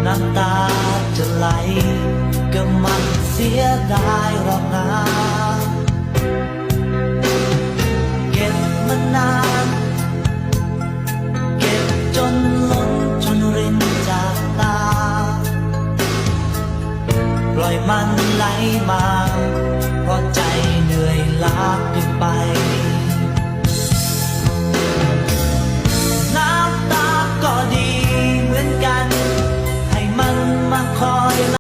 น้ำตาจะไหลก็มันเสียดายหรอกนะเก็บมานานเก็บจนล้นจนรินจากตาปล่อยมันไหลมาเพราะใจเหนื่อยล้าเกินไปน้ำตาก็ดีเหมือนกันให้มันมาคอย